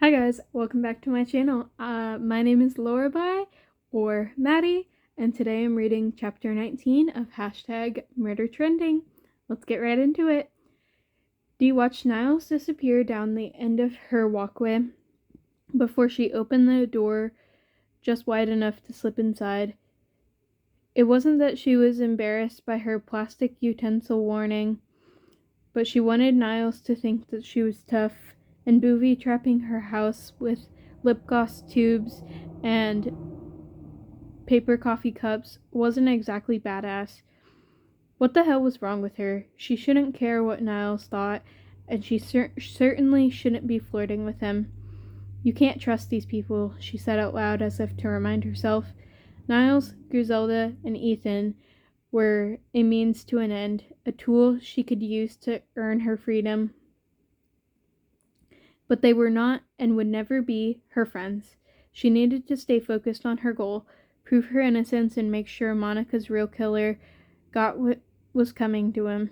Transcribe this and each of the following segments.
Hi guys, welcome back to my channel. My name is Lorelei, or Maddie, and today I'm reading chapter 19 of #Murder Trending. Let's get right into it. Dee watched Niles disappear down the end of her walkway before she opened the door just wide enough to slip inside. It wasn't that she was embarrassed by her plastic utensil warning, but she wanted Niles to think that she was tough, and booby-trapping her house with lip gloss tubes and paper coffee cups wasn't exactly badass. What the hell was wrong with her? She shouldn't care what Niles thought, and she certainly shouldn't be flirting with him. You can't trust these people, she said out loud as if to remind herself. Niles, Griselda, and Ethan were a means to an end, a tool she could use to earn her freedom. But they were not, and would never be, her friends. She needed to stay focused on her goal, prove her innocence, and make sure Monica's real killer got what was coming to him.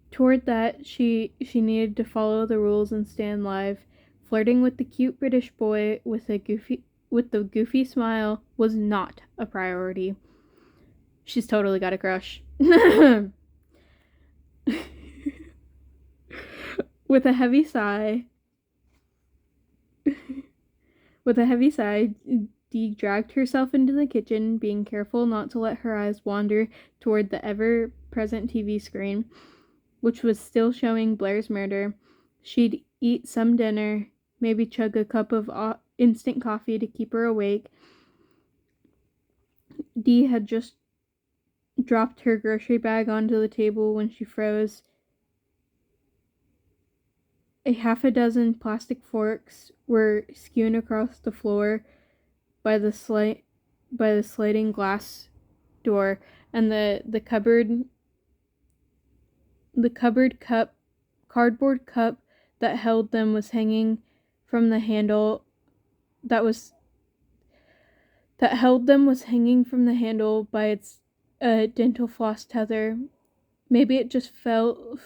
Toward that, she needed to follow the rules and stand live. Flirting with the cute British boy with the goofy smile was not a priority. She's totally got a crush. With a heavy sigh, Dee dragged herself into the kitchen, being careful not to let her eyes wander toward the ever-present TV screen, which was still showing Blair's murder. She'd eat some dinner, maybe chug a cup of instant coffee to keep her awake. Dee had just dropped her grocery bag onto the table when she froze. A half a dozen plastic forks were strewn across the floor by the sliding glass door, and the cardboard cup that held them was hanging from the handle by its dental floss tether. Maybe it just fell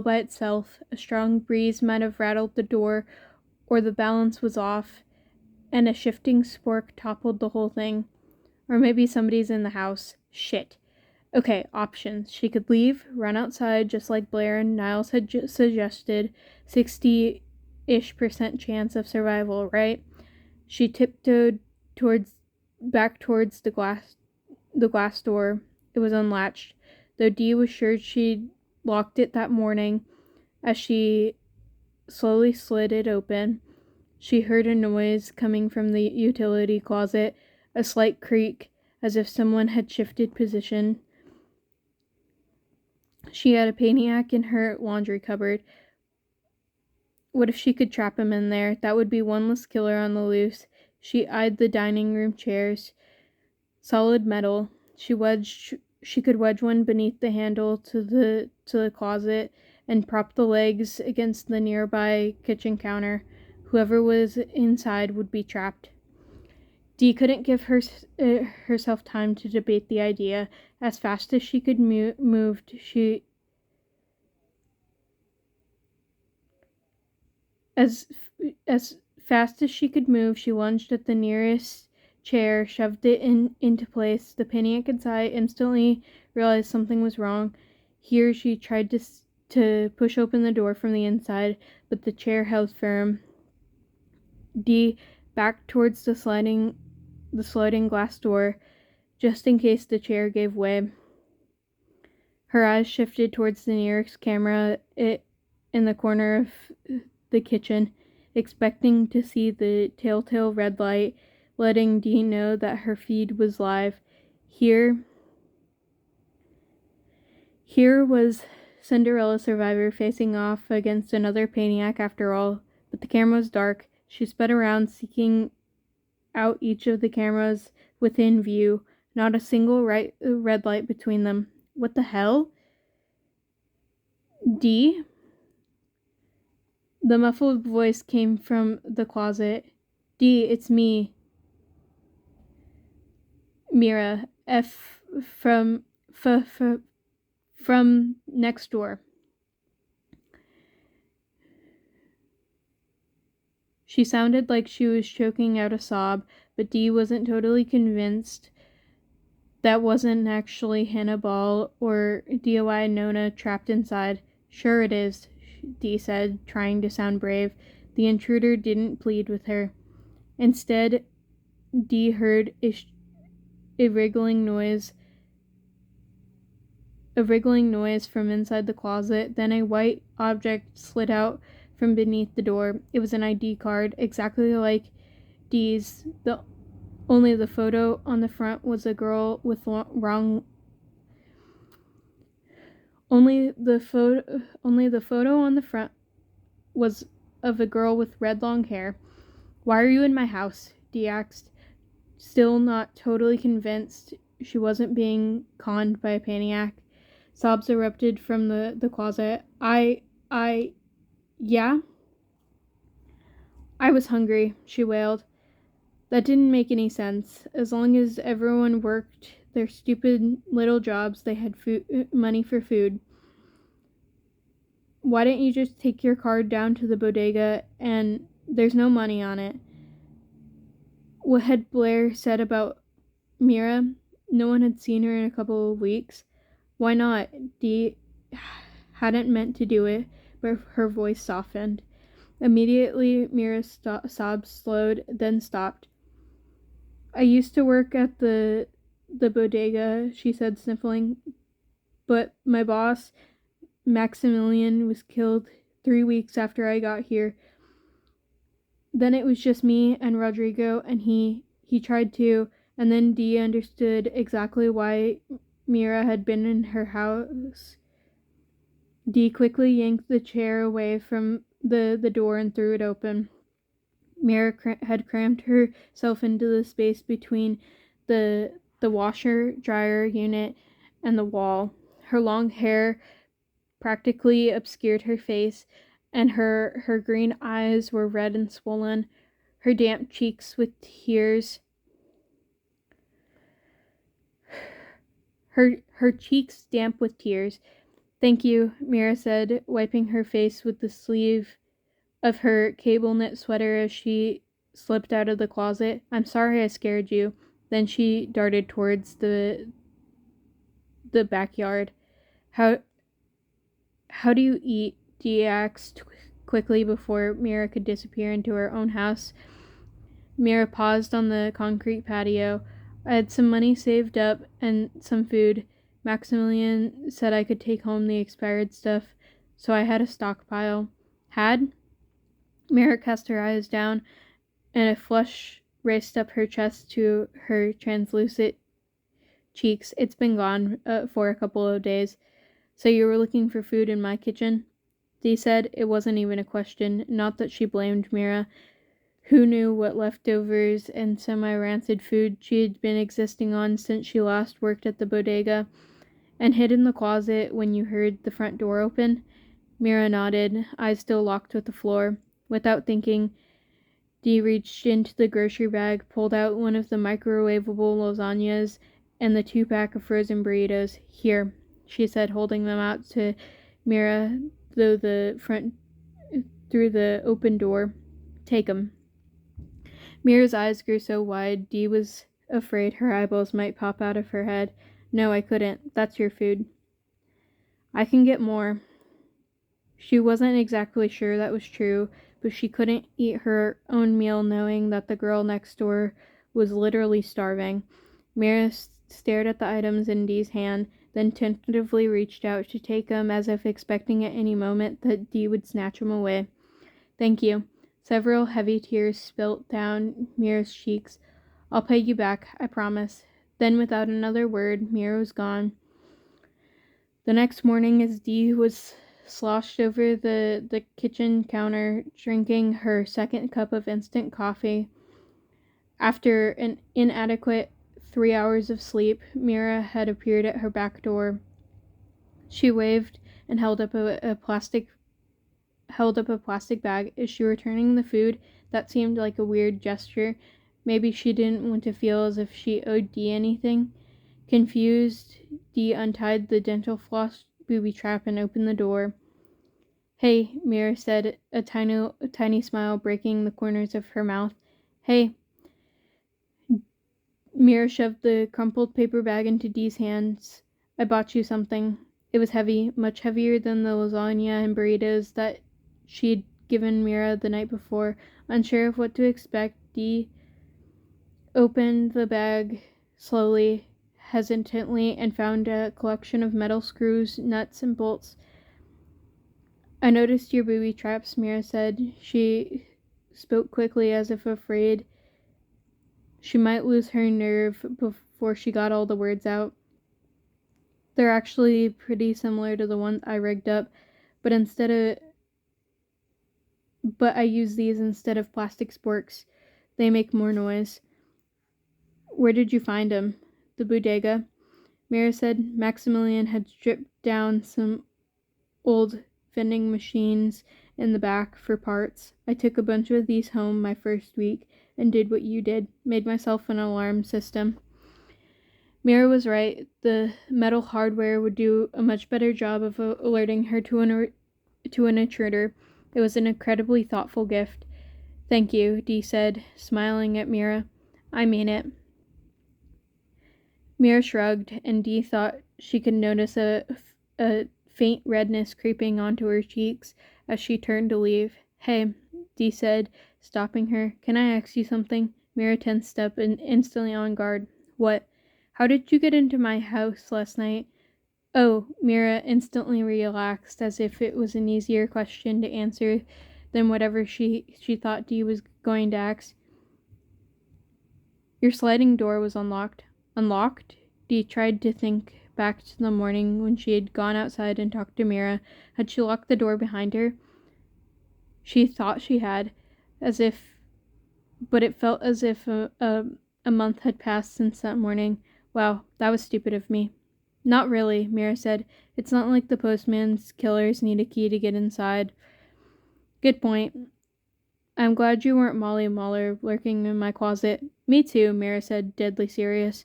by itself. A strong breeze might have rattled the door, or the balance was off, and a shifting spork toppled the whole thing. Or maybe somebody's in the house. Shit. Okay, options. She could leave, run outside, just like Blair and Niles had suggested. 60-ish% chance of survival, right? She tiptoed back towards the glass door. It was unlatched, though Dee was sure she'd locked it that morning. As she slowly slid it open, she heard a noise coming from the utility closet, a slight creak, as if someone had shifted position. She had a Paniac in her laundry cupboard. What if she could trap him in there? That would be one less killer on the loose. She eyed the dining room chairs. Solid metal. She could wedge one beneath the handle to the closet and prop the legs against the nearby kitchen counter. Whoever was inside would be trapped. Dee couldn't give herself time to debate the idea. As fast as she could move, she lunged at the nearest chair, shoved it into place. The Paniac inside instantly realized something was wrong. Here she tried to push open the door from the inside, but the chair held firm. Dee backed towards the sliding glass door, just in case the chair gave way. Her eyes shifted towards the nearest camera in the corner of the kitchen, expecting to see the telltale red light, letting Dee know that her feed was live. Here was Cinderella Survivor facing off against another Paniac after all, but the camera was dark. She sped around, seeking out each of the cameras within view. Not a single red light between them. What the hell? Dee? The muffled voice came from the closet. Dee, it's me. Mera. From next door. She sounded like she was choking out a sob, but Dee wasn't totally convinced that wasn't actually Hannah Ball or DOI Nona trapped inside. Sure it is, Dee said, trying to sound brave. The intruder didn't plead with her. Instead, Dee heard a wriggling noise from inside the closet. Then a white object slid out from beneath the door. It was an ID card, exactly like Dee's. Only the photo on the front was a girl with wrong. Only the photo on the front was of a girl with red long hair. Why are you in my house? Dee asked, still not totally convinced she wasn't being conned by a maniac. Sobs erupted from the closet. Yeah? I was hungry, she wailed. That didn't make any sense. As long as everyone worked their stupid little jobs, they had money for food. Why didn't you just take your card down to the bodega and there's no money on it? What had Blair said about Mera? No one had seen her in a couple of weeks. Why not? Dee hadn't meant to do it, but her voice softened. Immediately, Mera's sobs slowed, then stopped. I used to work at the bodega, she said, sniffling, but my boss, Maximilian, was killed 3 weeks after I got here. Then it was just me and Rodrigo, and he tried to, and then Dee understood exactly why Mera had been in her house. Dee quickly yanked the chair away from the door and threw it open. Mera had crammed herself into the space between the washer-dryer unit and the wall. Her long hair practically obscured her face, and her green eyes were red and swollen, her damp cheeks with tears. Her cheeks damp with tears. Thank you, Mera said, wiping her face with the sleeve of her cable-knit sweater as she slipped out of the closet. I'm sorry I scared you. Then she darted towards the backyard. How do you eat? Dee asked quickly before Mera could disappear into her own house. Mera paused on the concrete patio. I had some money saved up and some food. Maximilian said I could take home the expired stuff, so I had a stockpile. Had? Mera cast her eyes down, and a flush raced up her chest to her translucent cheeks. It's been gone for a couple of days. So you were looking for food in my kitchen? Dee said. It wasn't even a question. Not that she blamed Mera. Who knew what leftovers and semi-rancid food she had been existing on since she last worked at the bodega, and hid in the closet when you heard the front door open? Mera nodded, eyes still locked with the floor. Without thinking, Dee reached into the grocery bag, pulled out one of the microwavable lasagnas and the 2-pack of frozen burritos. Here, she said, holding them out to Mera through the open door. Take 'em. Mira's eyes grew so wide, Dee was afraid her eyeballs might pop out of her head. No, I couldn't. That's your food. I can get more. She wasn't exactly sure that was true, but she couldn't eat her own meal knowing that the girl next door was literally starving. Mera stared at the items in Dee's hand, then tentatively reached out to take them as if expecting at any moment that Dee would snatch them away. Thank you. Several heavy tears spilt down Mira's cheeks. I'll pay you back, I promise. Then without another word, Mira was gone. The next morning, as Dee was sloshed over the kitchen counter, drinking her second cup of instant coffee, after an inadequate 3 hours of sleep, Mira had appeared at her back door. She waved and held up a plastic bag. Is she returning the food? That seemed like a weird gesture. Maybe she didn't want to feel as if she owed Dee anything. Confused, Dee untied the dental floss booby trap and opened the door. Hey, Mera said, a tiny smile breaking the corners of her mouth. Hey. Mera shoved the crumpled paper bag into Dee's hands. I bought you something. It was heavy, much heavier than the lasagna and burritos that she'd given Mera the night before. Unsure of what to expect, Dee opened the bag slowly, hesitantly, and found a collection of metal screws, nuts, and bolts. I noticed your booby traps, Mera said. She spoke quickly as if afraid she might lose her nerve before she got all the words out. They're actually pretty similar to the ones I rigged up, but I use these instead of plastic sporks. They make more noise. Where did you find them? The bodega. Mera said Maximilian had stripped down some old vending machines in the back for parts. I took a bunch of these home my first week and did what you did, made myself an alarm system. Mera was right. The metal hardware would do a much better job of alerting her to an intruder. It was an incredibly thoughtful gift. Thank you, Dee said, smiling at Mera. I mean it. Mera shrugged, and Dee thought she could notice a faint redness creeping onto her cheeks as she turned to leave. Hey, Dee said, stopping her. Can I ask you something? Mera tensed up and instantly on guard. What? How did you get into my house last night? Oh, Mera instantly relaxed, as if it was an easier question to answer than whatever she thought Dee was going to ask. Your sliding door was unlocked. Unlocked? Dee tried to think back to the morning when she had gone outside and talked to Mera. Had she locked the door behind her? She thought she had, but it felt as if a month had passed since that morning. Wow, that was stupid of me. Not really, Mera said. It's not like the postman's killers need a key to get inside. Good point. I'm glad you weren't Molly Muller lurking in my closet. Me too, Mera said, deadly serious.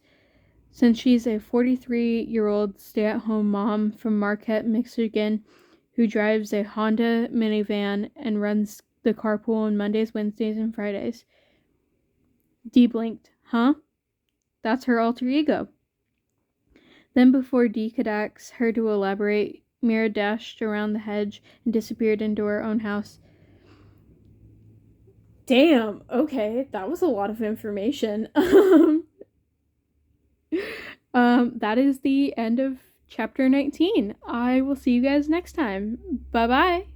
Since she's a 43-year-old stay-at-home mom from Marquette, Michigan, who drives a Honda minivan and runs the carpool on Mondays, Wednesdays, and Fridays. Dee blinked. Huh? That's her alter ego. Then before Dee could ask her to elaborate, Mera dashed around the hedge and disappeared into her own house. Damn, okay, that was a lot of information. That is the end of chapter 19. I will see you guys next time. Bye-bye.